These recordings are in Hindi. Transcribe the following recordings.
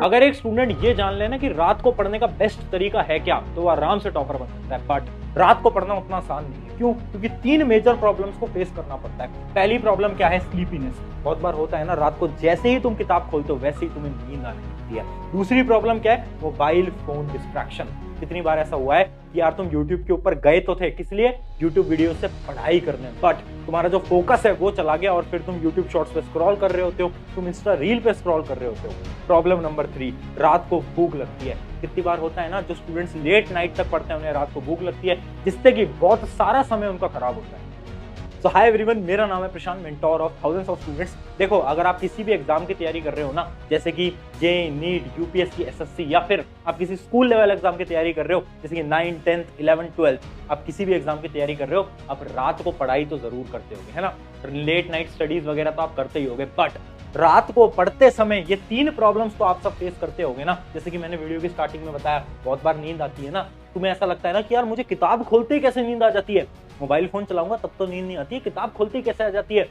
अगर एक स्टूडेंट ये जान लेना कि रात को पढ़ने का बेस्ट तरीका है क्या, तो वो आराम से टॉपर बन सकता है। बट रात को पढ़ना उतना आसान नहीं है। क्यों? क्योंकि 3 मेजर प्रॉब्लम्स को फेस करना पड़ता है। पहली प्रॉब्लम क्या है? स्लीपीनेस। बहुत बार होता है ना, रात को जैसे ही तुम किताब खोलते हो वैसे ही तुम्हें नींद आने लगती है। दूसरी प्रॉब्लम क्या है? Mobile phone distraction. कितनी बार ऐसा हुआ है कि यार तुम YouTube के ऊपर गए तो थे, किस लिए? YouTube वीडियो से पढ़ाई करने, बट तुम्हारा जो फोकस है वो चला गया और फिर तुम YouTube शॉर्ट्स पे स्क्रॉल कर रहे होते हो, तुम इंस्टा रील पे स्क्रॉल कर रहे होते हो। प्रॉब्लम नंबर 3, रात को भूख लगती है। कितनी बार होता है ना, जो स्टूडेंट्स लेट नाइट तक पढ़ते हैं उन्हें रात को भूख लगती है, जिससे कि बहुत सारा समय उनका खराब होता है। सो हाय एवरीवन, मेरा नाम है Prashant, mentor of thousands of students. देखो, अगर आप किसी भी एग्जाम की तैयारी कर रहे हो ना, जैसे कि जेईई, नीट, यूपीएससी, एसएससी, या फिर आप किसी स्कूल लेवल एग्जाम की तैयारी कर रहे हो, जैसे कि 9, 10, 11, 12, आप किसी भी एग्जाम की तैयारी कर रहे हो, आप रात को पढ़ाई तो जरूर करते होगे, है ना। लेट नाइट स्टडीज वगैरह तो आप करते ही होगे, बट रात को पढ़ते समय ये 3 प्रॉब्लम्स तो आप सब फेस करते होगे ना। जैसे कि मैंने वीडियो की स्टार्टिंग में बताया, बहुत बार नींद आती है ना। तुम्हें ऐसा लगता है ना कि यार मुझे किताब खोलते ही कैसे नींद आ जाती है, मोबाइल फोन चलाऊंगा तब तो नींद नहीं आती है, किताब खोलते ही कैसे आ जाती है।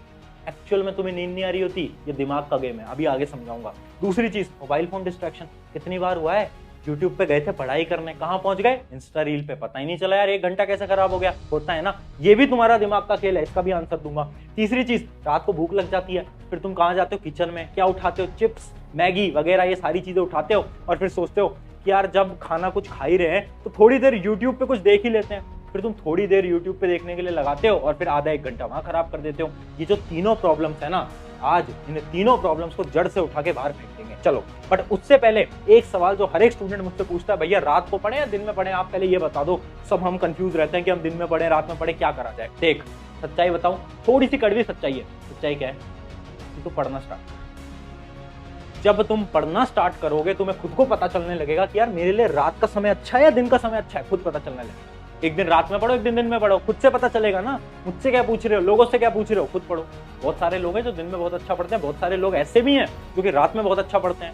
एक्चुअल में तुम्हें नींद नहीं आ रही होती, ये दिमाग का गेम है, अभी आगे समझाऊंगा। दूसरी चीज, मोबाइल फोन डिस्ट्रैक्शन। कितनी बार हुआ है, यूट्यूब पे गए थे पढ़ाई करने, कहां पहुंच गए? इंस्टा रील पे, पता ही नहीं चला यार 1 घंटा कैसे खराब हो गया। होता है ना, ये भी तुम्हारा दिमाग का खेल है, इसका भी आंसर दूंगा। तीसरी चीज, रात को भूख लग जाती है, फिर तुम कहां जाते हो? किचन में। क्या उठाते हो? चिप्स, मैगी वगैरह, ये सारी चीजें उठाते हो और फिर सोचते हो कि यार जब खाना कुछ खा ही रहे हैं तो थोड़ी देर यूट्यूब पे कुछ देख ही लेते हैं। फिर तुम थोड़ी देर यूट्यूब पे देखने के लिए लगाते हो और फिर आधा 1 घंटा वहां खराब कर देते हो। ये जो तीनों प्रॉब्लम्स है ना, आज इन तीनों प्रॉब्लम्स को जड़ से उठा के बाहर फेंक देंगे। चलो, बट उससे पहले एक सवाल जो हर एक स्टूडेंट मुझसे पूछता है, भैया रात को पढ़े या दिन में पढ़े? आप पहले ये बता दो। सब हम कंफ्यूज रहते हैं कि हम दिन में पढ़े, रात में पढ़े, क्या करा जाए। देख, सच्चाई बताऊं, थोड़ी सी कड़वी सच्चाई है। सच्चाई क्या है? तो पढ़ना स्टार्ट। जब तुम पढ़ना स्टार्ट करोगे तुम्हें खुद को पता चलने लगेगा कि यार मेरे लिए रात का समय अच्छा है या दिन का समय अच्छा है। खुद पता चलने लगेगा। एक दिन रात में पढ़ो, एक दिन में पढ़ो, खुद से पता चलेगा ना। मुझसे क्या पूछ रहे हो, लोगों से क्या पूछ रहे हो? खुद पढ़ो। बहुत सारे लोग हैं जो दिन में बहुत अच्छा पढ़ते हैं, बहुत सारे लोग ऐसे भी हैं जो कि रात में बहुत अच्छा पढ़ते हैं।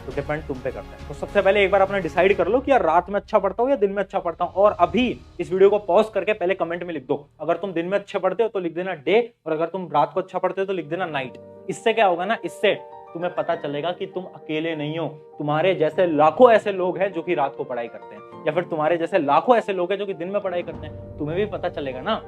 तो डिपेंड तुम पे करता है। तो सबसे पहले एक बार अपना डिसाइड कर लो कि यार रात में अच्छा पढ़ता हूँ या दिन में अच्छा पढ़ता हूँ। और अभी इस वीडियो को पॉज करके पहले कमेंट में लिख दो, अगर तुम दिन में अच्छे पढ़ते हो तो लिख देना डे, और अगर तुम रात को अच्छा पढ़ते हो तो लिख देना नाइट। इससे क्या होगा ना, इससे तुम्हें पता चलेगा कि तुम अकेले नहीं हो। तुम्हारे जैसे लाखों ऐसे लोग हैं जो कि रात को पढ़ाई करते हैं, या फिर तुम्हारे जैसे लाखों ऐसे लोग हैं जो कि दिन में पढ़ाई करते हैं। तुम्हें भी पता चलेगा ना।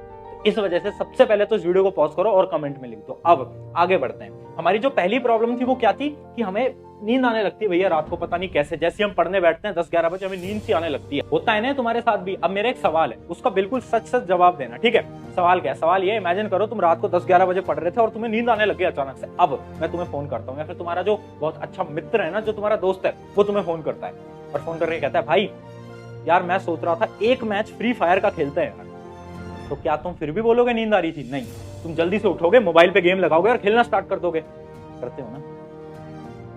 इस वजह से सबसे पहले तो इस वीडियो को पॉज करो और कमेंट में लिख दो। अब आगे बढ़ते हैं। हमारी जो पहली प्रॉब्लम थी वो क्या थी कि हमें नींद आने लगती है भैया रात को, पता नहीं कैसे। जैसे हम पढ़ने बैठते हैं 10-11 बजे, हमें नींद सी आने लगती है। होता है ना तुम्हारे साथ भी। अब मेरा एक सवाल है, उसका बिल्कुल सच सच जवाब देना, ठीक है? सवाल क्या है? सवाल ये, इमेजिन करो तुम रात को 10-11 बजे पढ़ रहे थे और तुम्हें नींद आने लग गई अचानक से। अब मैं तुम्हें फोन करता हूँ, या फिर तुम्हारा जो बहुत अच्छा मित्र है ना, जो तुम्हारा दोस्त है, वो तुम्हें फोन करता है और फोन करके कहता है, भाई यार मैं सोच रहा था एक मैच फ्री फायर का खेलते हैं यार। तो क्या तुम फिर भी बोलोगे नींद आ रही थी? नहीं, तुम जल्दी से उठोगे, मोबाइल पे गेम लगाओगे और खेलना स्टार्ट कर दोगे। करते हो ना?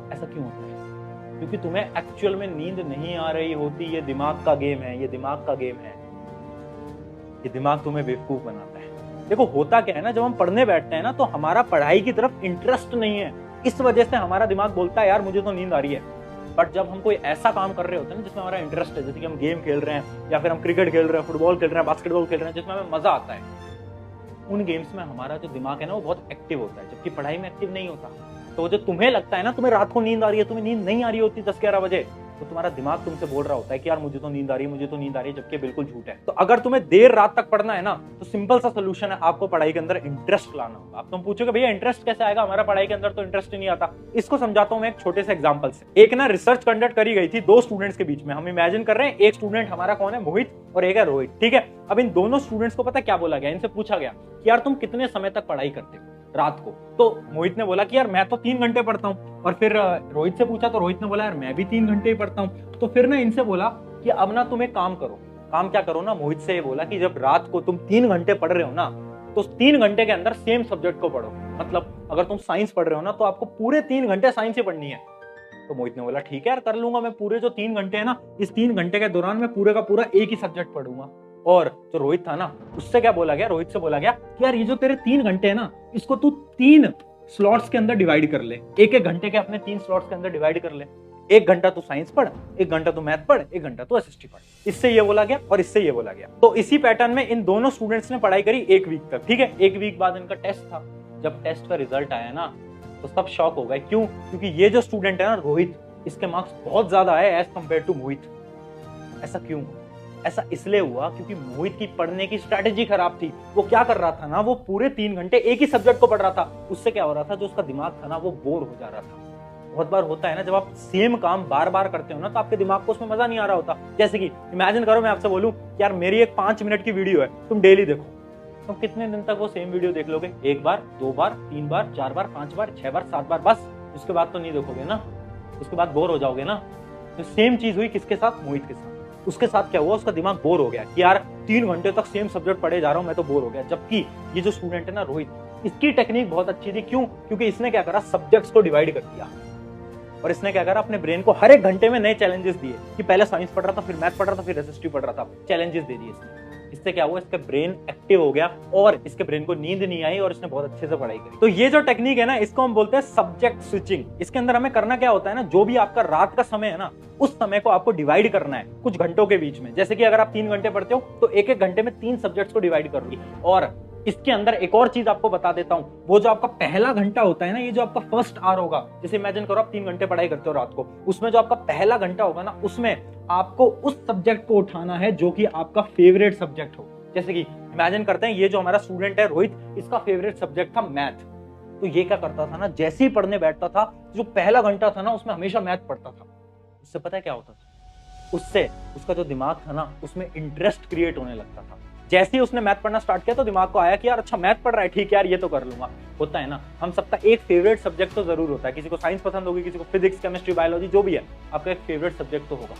ऐसा क्यों होता है? क्योंकि तुम्हें एक्चुअल में नींद नहीं आ रही होती। ये दिमाग का गेम है, ये दिमाग का गेम है। ये दिमाग तुम्हें बेवकूफ बनाता है। देखो, होता क्या है ना, जब हम पढ़ने बैठते हैं ना तो हमारा पढ़ाई की तरफ इंटरेस्ट नहीं है। इस वजह से हमारा दिमाग बोलता है यार मुझे तो नींद आ रही है। बट जब हम कोई ऐसा काम कर रहे होते हैं ना जिसमें हमारा इंटरेस्ट है, जैसे कि हम गेम खेल रहे हैं, या फिर हम क्रिकेट खेल रहे हैं, फुटबॉल खेल रहे हैं, बास्केटबॉल खेल रहे हैं, जिसमें हमें मजा आता है, उन गेम्स में हमारा जो दिमाग है ना वो बहुत एक्टिव होता है, जबकि पढ़ाई में एक्टिव नहीं होता। तो जो तुम्हें लगता है ना तुम्हें रात को नींद आ रही है, तुम्हें नींद नहीं आ रही होती 10-11 बजे, तो तुम्हारा दिमाग तुमसे बोल रहा होता है कि यार मुझे तो नींद आ रही है, मुझे तो नींद आ रही है, जबकि बिल्कुल झूठ है। तो अगर तुम्हें देर रात तक पढ़ना है ना, तो सिंपल सा सोल्यूशन है, आपको पढ़ाई के अंदर इंटरेस्ट लाना होगा। अब तुम पूछोगे भैया इंटरेस्ट कैसे आएगा, हमारा पढ़ाई के अंदर तो इंटरेस्ट ही नहीं आता। इसको समझाता हूं मैं एक छोटे से एग्जांपल से। एक ना रिसर्च कंडक्ट करी गई थी 2 स्टूडेंट्स के बीच में। हम इमेजिन कर रहे हैं एक स्टूडेंट हमारा कौन है, मोहित, और एक है रोहित, ठीक है? अब इन दोनों स्टूडेंट्स को पता क्या बोला गया, इनसे पूछा गया कि यार तुम कितने समय तक पढ़ाई करते हो रात को? तो मोहित ने बोला कि यार मैं तो 3 घंटे पढ़ता हूँ। और फिर रोहित से पूछा तो रोहित ने बोला यार मैं भी 3 घंटे ही पढ़ता हूँ। तो फिर ना इनसे बोला कि अब ना तुम एक काम करो। काम क्या करो ना, मोहित से ये बोला कि जब रात को तुम 3 घंटे पढ़ रहे हो ना, तो 3 घंटे के अंदर सेम सब्जेक्ट को पढ़ो। मतलब अगर तुम साइंस पढ़ रहे हो ना तो आपको पूरे 3 घंटे साइंस ही पढ़नी है। तो मोहित ने बोला ठीक है यार, कर लूंगा मैं। पूरे जो 3 घंटे है ना, इस 3 घंटे के दौरान मैं पूरे का पूरा एक ही सब्जेक्ट पढ़ूंगा। और जो रोहित था ना, उससे क्या बोला गया, रोहित से बोला गया कि यार ये जो तेरे 3 घंटे है ना, इसको तू 3 स्लॉट्स के अंदर डिवाइड कर ले। एक घंटे के अपने 3 स्लॉट्स के अंदर डिवाइड कर ले। 1 घंटा तू साइंस पढ़, 1 घंटा तू मैथ पढ़, 1 घंटा तू एसएसटी पढ़। इससे ये बोला गया और इससे ये बोला गया। तो इसी पैटर्न में इन दोनों स्टूडेंट्स ने पढ़ाई करी 1 वीक तक, ठीक है? 1 वीक बाद इनका टेस्ट था। जब टेस्ट का रिजल्ट आया ना, तो सब शॉक हो गए। क्यों? क्योंकि ये जो स्टूडेंट है ना रोहित, इसके मार्क्स बहुत ज्यादा आए एज कम्पेयर टू मोहित। ऐसा क्यों? ऐसा इसलिए हुआ क्योंकि मोहित की पढ़ने की स्ट्रैटेजी खराब थी। वो क्या कर रहा था ना, वो पूरे 3 घंटे एक ही सब्जेक्ट को पढ़ रहा था। उससे क्या हो रहा था, जो उसका दिमाग था ना वो बोर हो जा रहा था। बहुत बार होता है ना, जब आप सेम काम बार बार करते हो ना तो आपके दिमाग को उसमें मजा नहीं आ रहा होता। जैसे कि इमेजिन करो मैं आपसे बोलूं यार मेरी एक 5 मिनट की वीडियो है, तुम डेली देखो, तुम कितने दिन तक वो सेम वीडियो देख लोगे? 1 बार, 2 बार, 3 बार, 4 बार, 5 बार, 6 बार, 7 बार, बस। उसके बाद तो नहीं देखोगे ना, उसके बाद बोर हो जाओगे ना। तो सेम चीज हुई किसके साथ? मोहित के साथ। उसके साथ क्या हुआ, उसका दिमाग बोर हो गया कि यार 3 घंटे तक सेम सब्जेक्ट पढ़े जा रहा हूं, मैं तो बोर हो गया। जबकि ये जो स्टूडेंट है ना रोहित, इसकी टेक्निक बहुत अच्छी थी। क्यों? क्योंकि इसने क्या करा, सब्जेक्ट्स को डिवाइड कर दिया। और इसने क्या करा, अपने ब्रेन को हर एक घंटे में नए चैलेंजेस दिए कि पहले साइंस पढ़ रहा था, फिर मैथ पढ़ रहा था, फिर एसएसटी पढ़ रहा था, चैलेंजेस दे दिए इसने। इससे क्या हुआ, इसका ब्रेन एक्टिव हो गया और इसके ब्रेन को नींद नहीं आई और इसने बहुत अच्छे से पढ़ाई करी। तो ये जो टेक्निक है ना, इसको हम बोलते हैं सब्जेक्ट स्विचिंग। इसके अंदर हमें करना क्या होता है ना, जो भी आपका रात का समय है ना, उस समय को आपको डिवाइड करना है कुछ घंटों के बीच में। जैसे कि अगर आप 3 घंटे पढ़ते हो तो एक एक घंटे में 3 सब्जेक्ट्स को डिवाइड करोगे। और इसके अंदर एक और चीज आपको बता देता हूं, वो जो आपका पहला घंटा होता है ना, ये जो आपका फर्स्ट आवर होगा, जैसे इमेजिन करो आप 3 घंटे पढ़ाई करते हो रात को, उसमें जो आपका पहला घंटा होगा ना, उसमें आपको उस सब्जेक्ट को उठाना है जो कि आपका फेवरेट सब्जेक्ट हो। जैसे कि इमेजिन करते हैं ये जो हमारा स्टूडेंट है रोहित, इसका फेवरेट सब्जेक्ट था मैथ। तो ये क्या करता था ना, जैसे ही पढ़ने बैठता था, जो पहला घंटा था ना उसमें हमेशा मैथ पढ़ता था। उससे पता है क्या होता था, उससे उसका जो दिमाग था ना उसमें इंटरेस्ट क्रिएट होने लगता था। जैसे ही उसने मैथ पढ़ना स्टार्ट किया तो दिमाग को आया कि यार अच्छा मैथ पढ़ रहा है, ठीक है यार ये तो कर लूंगा। होता है ना, हम सबका एक फेवरेट सब्जेक्ट तो जरूर होता है। किसी को साइंस पसंद होगी, किसी को फिजिक्स, केमिस्ट्री, बायोलॉजी, जो भी है, आपका एक फेवरेट सब्जेक्ट तो होगा।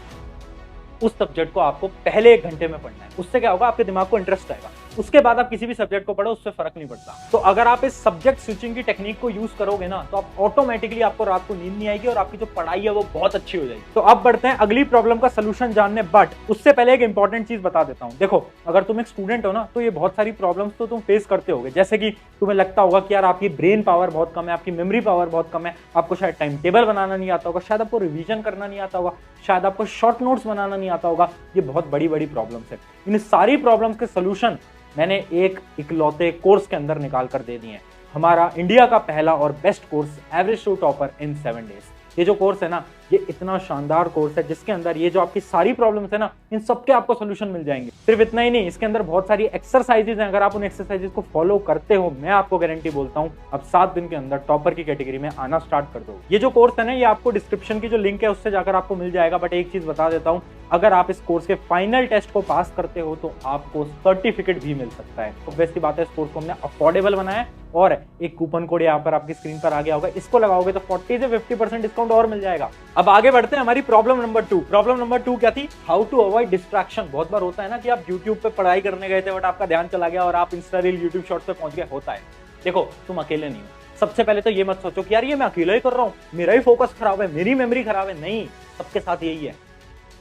उस सब्जेक्ट को आपको पहले 1 घंटे में पढ़ना है। उससे क्या होगा, आपके दिमाग को इंटरेस्ट आएगा। उसके बाद आप किसी भी सब्जेक्ट को पढ़ो, उससे फर्क नहीं पड़ता। तो अगर आप इस सब्जेक्ट स्विचिंग की टेक्निक को यूज करोगे ना, तो आप ऑटोमेटिकली, आपको रात को नींद नहीं आएगी और आपकी जो पढ़ाई है वो बहुत अच्छी हो जाएगी। तो अब बढ़ते हैं अगली प्रॉब्लम का सोल्यूशन जानने, बट उससे पहले एक इंपॉर्टेंट चीज बता देता हूं। देखो, अगर तुम एक स्टूडेंट हो ना, तो ये बहुत सारी प्रॉब्लम्स तो तुम फेस करते होगे। जैसे कि तुम्हें लगता होगा कि यार आपकी ब्रेन पावर बहुत कम है, आपकी मेमोरी पावर बहुत कम है, आपको शायद टाइम टेबल बनाना नहीं आता होगा, शायद आपको रिवीजन करना नहीं आता होगा, शायद आपको शॉर्ट नोट्स बनाना नहीं आता होगा। ये बहुत बड़ी बड़ी प्रॉब्लम्स है। इन सारी प्रॉब्लम्स के सोल्यूशन मैंने एक इकलौते कोर्स के अंदर निकाल कर दे दिए हैं। हमारा इंडिया का पहला और best course, average to topper in 7 days. ये जो कोर्स है ना, ये इतना शानदार कोर्स है जिसके अंदर ये जो आपकी सारी प्रॉब्लम्स है ना, इन सबके आपको सोल्यूशन मिल जाएंगे। सिर्फ इतना ही नहीं, इसके अंदर बहुत सारी एक्सरसाइजेज हैं। अगर आप उन एक्सरसाइजेज को फॉलो करते हो, मैं आपको गारंटी बोलता हूं, अब 7 दिन के अंदर टॉपर की कैटेगरी में आना स्टार्ट कर दो। ये जो कोर्स है ना, ये आपको डिस्क्रिप्शन की जो लिंक है उससे जाकर आपको मिल जाएगा। बट एक चीज बता देता हूं, अगर आप इस कोर्स के फाइनल टेस्ट को पास करते हो तो आपको सर्टिफिकेट भी मिल सकता है। तो वैसी बात है, इस कोर्स को हमने अफोर्डेबल बनाया है और एक कूपन कोड यहाँ पर आपकी स्क्रीन पर आ गया होगा, इसको लगाओगे तो 40 से 50% डिस्काउंट और मिल जाएगा। अब आगे बढ़ते हैं हमारी प्रॉब्लम नंबर 2। प्रॉब्लम नंबर 2 क्या थी? How to avoid distraction. बहुत बार होता है ना कि आप YouTube पे पढ़ाई करने गए थे बट आपका ध्यान चला गया और आप इंस्टा रील, यूट्यूब शॉर्ट्स पे पहुंच गए। होता है। देखो, तुम अकेले नहीं हो। सबसे पहले तो ये मत सोचो कि यार ये मैं अकेला ही कर रहा हूँ, मेरा ही फोकस खराब है, मेरी मेमोरी खराब है। नहीं, सबके साथ यही है,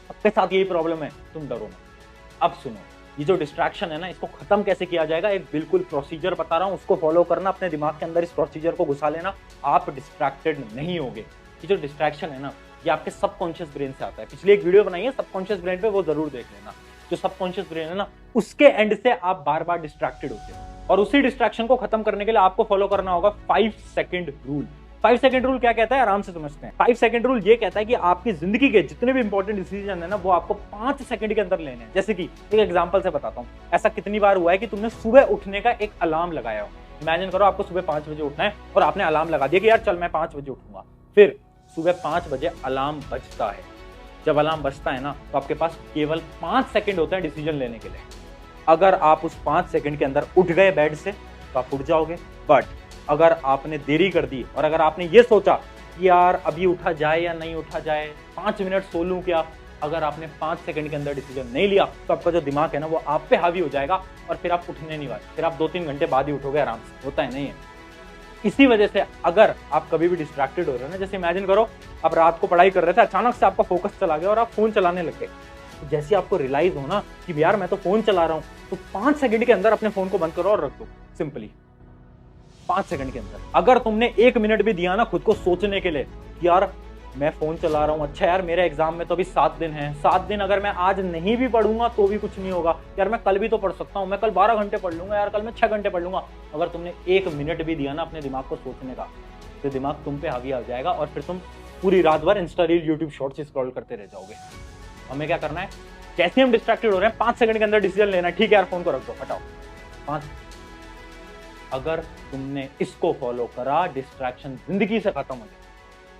सबके साथ यही प्रॉब्लम है, तुम डरो मत। अब सुनो, ये जो डिस्ट्रैक्शन है ना, इसको खत्म कैसे किया जाएगा, एक बिल्कुल प्रोसीजर बता रहा हूँ, उसको फॉलो करना, अपने दिमाग के अंदर इस प्रोसीजर को घुसा लेना, आप डिस्ट्रैक्टेड नहीं होगे। ये जो डिस्ट्रैक्शन है ना, ये आपके सबकॉन्शियस ब्रेन से आता है। पिछली एक वीडियो बनाई है सबकॉन्शियस ब्रेन पे, वो जरूर देख लेना। जो सबकॉन्शियस ब्रेन है ना, उसके एंड से आप बार बार डिस्ट्रैक्टेड होते हो और उसी डिस्ट्रैक्शन को खत्म करने के लिए आपको फॉलो करना होगा 5 सेकंड रूल। 5 सेकंड रूल क्या कहता है, आराम से समझते हैं। 5 सेकंड रूल ये कहता है कि आपकी जिंदगी के जितने भी इंपॉर्टेंट डिसीजन है ना, वो आपको 5 सेकंड के अंदर लेने हैं। जैसे कि एक एग्जांपल से बताता हूँ, ऐसा कितनी बार हुआ है कि तुमने सुबह उठने का एक अलार्म लगाया हो। इमेजिन करो आपको सुबह 5 बजे उठना है और आपने अलार्म लगा दिया कि यार चल मैं 5 बजे उठूंगा। फिर सुबह 5 बजे अलार्म बजता है। जब अलार्म बजता है ना, तो आपके पास केवल 5 सेकंड होते हैं डिसीजन लेने के लिए। अगर आप उस 5 सेकंड के अंदर उठ गए बेड से तो आप उठ जाओगे। बट अगर आपने देरी कर दी और अगर आपने ये सोचा कि यार अभी उठा जाए या नहीं उठा जाए, 5 मिनट सो लूं क्या, अगर आपने 5 सेकंड के अंदर डिसीजन नहीं लिया तो आपका जो दिमाग है ना, वो आप पे हावी हो जाएगा और फिर आप उठने नहीं वाले। फिर आप 2-3 घंटे बाद ही उठोगे आराम से। होता है नहीं है। इसी वजह से अगर आप कभी भी डिस्ट्रैक्टेड हो रहे हो ना, जैसे इमेजिन करो आप रात को पढ़ाई कर रहे थे, अचानक से आपका फोकस चला गया और आप फोन चलाने लग गए। तो जैसे आपको रियलाइज हो ना कि यार मैं तो फोन चला रहा हूं, तो 5 सेकंड के अंदर अपने फोन को बंद करो और रख दो। सिंपली 5 सेकंड के अंदर। अगर तुमने 1 मिनट भी दिया ना खुद को सोचने के लिए कि यार मैं फोन चला रहा हूँ, अच्छा यार मेरे एग्जाम में तो अभी 7 दिन है, 7 दिन अगर मैं आज नहीं भी पढ़ूंगा तो भी कुछ नहीं होगा, यार मैं कल भी तो पढ़ सकता हूँ, मैं कल 12 घंटे पढ़ लूंगा, यार कल मैं 6 घंटे पढ़ लूंगा। अगर तुमने 1 मिनट भी दिया ना अपने दिमाग को सोचने का, तो दिमाग तुम पे हावी आ जाएगा और फिर तुम पूरी रात भर Insta reel, YouTube shorts scroll करते रह जाओगे। हमें क्या करना है, जैसे हम डिस्ट्रैक्टेड हो रहे हैं 5 सेकंड के अंदर डिसीजन लेना है। ठीक है यार, फोन को रख दो, हटाओ। 5। अगर तुमने इसको फॉलो करा, डिस्ट्रैक्शन जिंदगी से खत्म हो गया।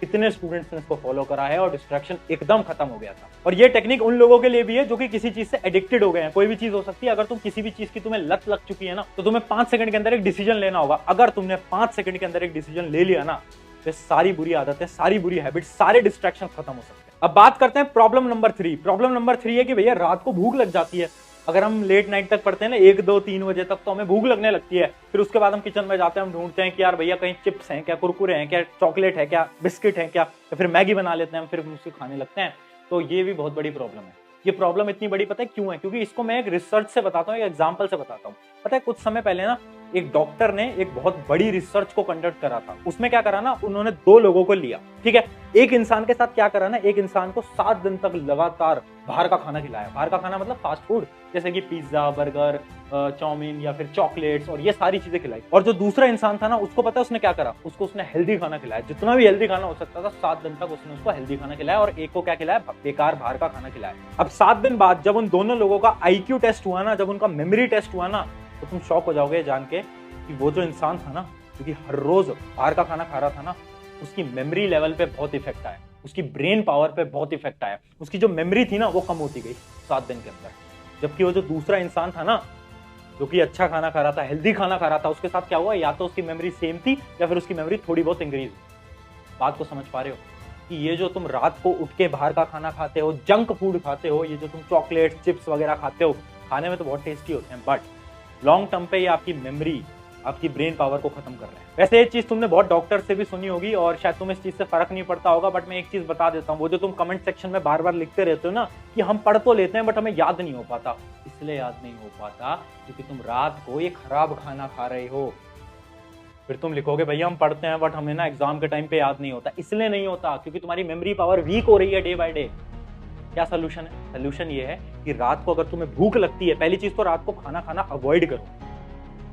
कितने स्टूडेंट्स ने इसको फॉलो करा है और डिस्ट्रैक्शन एकदम खत्म हो गया था। और ये टेक्निक उन लोगों के लिए भी है जो कि किसी चीज से एडिक्टेड हो गए हैं। कोई भी चीज हो सकती है, अगर तुम किसी भी चीज की तुम्हें लत लग चुकी है ना, तो तुम्हें 5 सेकंड के अंदर एक डिसीजन लेना होगा। अगर तुमने 5 सेकंड के अंदर एक डिसीजन ले लिया ना, तो सारी बुरी आदतें, सारी बुरी हैबिट, सारे डिस्ट्रैक्शन खत्म हो सकते हैं। अब बात करते हैं प्रॉब्लम नंबर 3। प्रॉब्लम नंबर 3 है कि भैया रात को भूख लग जाती है। अगर हम लेट नाइट तक पढ़ते हैं ना, 1, 2, 3 बजे तक, तो हमें भूख लगने लगती है। फिर उसके बाद हम किचन में जाते हैं, हम ढूंढते हैं कि यार भैया कहीं चिप्स हैं क्या, कुरकुरे हैं क्या, चॉकलेट है क्या, बिस्किट है क्या, या फिर मैगी बना लेते हैं, फिर उसको खाने लगते हैं। तो ये भी बहुत बड़ी प्रॉब्लम है। ये प्रॉब्लम इतनी बड़ी पता है क्यों है? क्योंकि इसको मैं एक रिसर्च से बताता हूँ, एक एग्जाम्पल से बताता हूँ। पता है कुछ समय पहले ना एक डॉक्टर ने एक बहुत बड़ी रिसर्च को कंडक्ट करा था। उसमें क्या करा ना, उन्होंने 2 लोगों को लिया, ठीक है। एक इंसान के साथ क्या करा ना, एक इंसान को 7 दिन तक लगातार बाहर का खाना खिलाया। बाहर का खाना मतलब फास्ट फूड, जैसे कि पिज्जा, बर्गर, चाउमीन या फिर चॉकलेट्स और ये सारी चीजें खिलाई। और जो दूसरा इंसान था ना, उसको पता है उसने क्या करा, उसको उसने हेल्दी खाना खिलाया। जितना भी हेल्दी खाना हो सकता था, 7 दिन तक उसने उसको हेल्दी खाना खिलाया। और एक को क्या खिलाया, बेकार बाहर का खाना खिलाया। अब 7 दिन बाद जब उन दोनों लोगों का IQ टेस्ट हुआ ना, जब उनका मेमोरी टेस्ट हुआ ना, तो तुम शॉक हो जाओगे जान के कि वो जो इंसान था ना, क्योंकि हर रोज बाहर का खाना खा रहा था ना, उसकी मेमोरी लेवल पे बहुत इफेक्ट आया, उसकी ब्रेन पावर पे बहुत इफेक्ट आया। उसकी जो मेमोरी थी ना, वो कम होती गई 7 दिन के अंदर। जबकि वो जो दूसरा इंसान था ना, जो कि अच्छा खाना खा रहा था, हेल्दी खाना खा रहा था, उसके साथ क्या हुआ, या तो उसकी मेमोरी सेम थी या फिर उसकी मेमोरी थोड़ी बहुत इंक्रीज हुई। बात को समझ पा रहे हो कि ये जो तुम रात को उठ के बाहर का खाना खाते हो, जंक फूड खाते हो, ये जो तुम चॉकलेट, चिप्स वगैरह खाते हो, खाने में तो बहुत टेस्टी होते हैं, बट लॉन्ग टर्म पे ये आपकी मेमोरी, आपकी ब्रेन पावर को खत्म कर रहे हैं। वैसे एक चीज तुमने बहुत डॉक्टर से भी सुनी होगी और शायद तुम्हें इस चीज से फर्क नहीं पड़ता होगा, बट मैं एक चीज बता देता हूँ। वो जो तुम कमेंट सेक्शन में बार बार लिखते रहते हो ना कि हम पढ़ तो लेते हैं बट हमें याद नहीं हो पाता, इसलिए याद नहीं हो पाता क्योंकि तुम रात को ये खराब खाना खा रहे हो। फिर तुम लिखोगे भैया हम पढ़ते हैं बट हमें ना एग्जाम के टाइम पे याद नहीं होता। इसलिए नहीं होता क्योंकि तुम्हारी मेमोरी पावर वीक हो रही है डे बाय डे। क्या सोल्यूशन है? सोल्यूशन ये है कि रात को अगर तुम्हें भूख लगती है, पहली चीज तो रात को खाना खाना अवॉइड करो।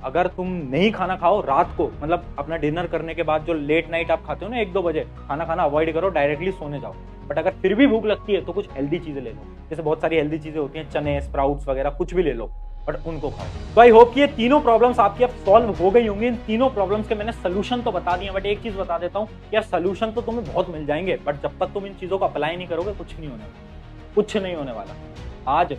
अगर तुम नहीं खाना खाओ रात को, मतलब अपना डिनर करने के बाद जो लेट नाइट आप खाते हो ना 1-2 बजे, खाना खाना अवॉइड करो, डायरेक्टली सोने जाओ। बट अगर फिर भी भूख लगती है तो कुछ हेल्दी चीजें ले लो, जैसे बहुत सारी हेल्दी चीजें होती हैं, चने, स्प्राउट्स वगैरह, कुछ भी ले लो, बट उनको खाओ। तो आई होप कि ये तीनों प्रॉब्लम्स आपकी अब सॉल्व हो गई होंगी। इन तीनों प्रॉब्लम्स के मैंने सोल्यूशन तो बता दिए, बट एक चीज बता देता हूँ, यार सोल्यूशन तो तुम्हें बहुत मिल जाएंगे, बट जब तक तुम इन चीजों को अप्लाई नहीं करोगे कुछ नहीं होने वाला, कुछ नहीं होने वाला। आज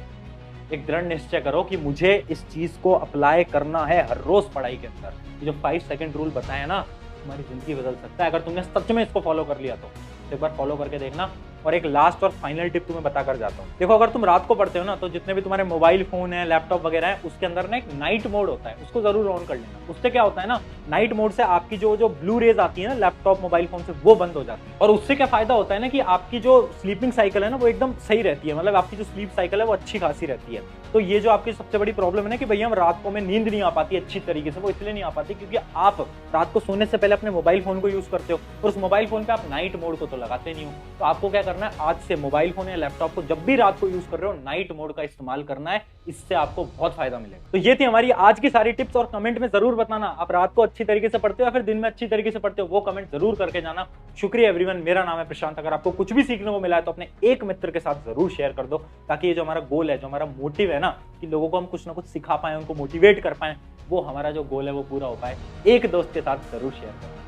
एक दृढ़ निश्चय करो कि मुझे इस चीज को अप्लाई करना है हर रोज पढ़ाई के अंदर। जो 5 सेकंड रूल बताया ना, तुम्हारी जिंदगी बदल सकता है अगर तुमने सच में इसको फॉलो कर लिया तो। एक बार फॉलो करके देखना। और एक लास्ट और फाइनल टिप तुम्हें बता कर जाता हूँ। देखो अगर तुम रात को पढ़ते हो ना, तो जितने भी तुम्हारे मोबाइल फोन है, लैपटॉप वगैरह है, उसके अंदर ना एक नाइट मोड होता है, उसको जरूर ऑन कर लेना। उससे क्या होता है ना, नाइट मोड से आपकी जो ब्लू रेज आती है ना लैपटॉप मोबाइल फोन से, वो बंद हो जाती है। और उससे क्या फायदा होता है ना कि आपकी जो स्लीपिंग साइकिल है ना, वो एकदम सही रहती है, मतलब आपकी जो स्लीप साइकिल है वो अच्छी खासी रहती है। तो ये जो आपकी सबसे बड़ी प्रॉब्लम है ना कि भैया हम रात को में नींद नहीं आ पाती अच्छी तरीके से, वो इसलिए नहीं आ पाती क्योंकि आप रात को सोने से पहले अपने मोबाइल फोन को यूज करते हो, और उस मोबाइल फोन पे आप नाइट मोड को तो लगाते नहीं हो। तो आपको क्या करना है, आज से मोबाइल फोन या लैपटॉप को जब भी रात को यूज कर रहे हो, नाइट मोड का इस्तेमाल करना है। इससे आपको बहुत फायदा मिलेगा। तो ये थी हमारी आज की सारी टिप्स, और कमेंट में जरूर बताना आप रात को अच्छी तरीके से पढ़ते हो या फिर दिन में अच्छी तरीके से पढ़ते हो, वो कमेंट जरूर करके जाना। शुक्रिया एवरीवन, मेरा नाम है प्रशांत। अगर आपको कुछ भी सीखने को मिला है तो अपने एक मित्र के साथ जरूर शेयर कर दो, ताकि ये जो हमारा गोल है, जो हमारा मोटिव है ना, कि लोगों को हम कुछ ना कुछ सिखा पाए, उनको मोटिवेट कर पाए, वो हमारा जो गोल है वो पूरा हो पाए। एक दोस्त के साथ जरूर शेयर करें।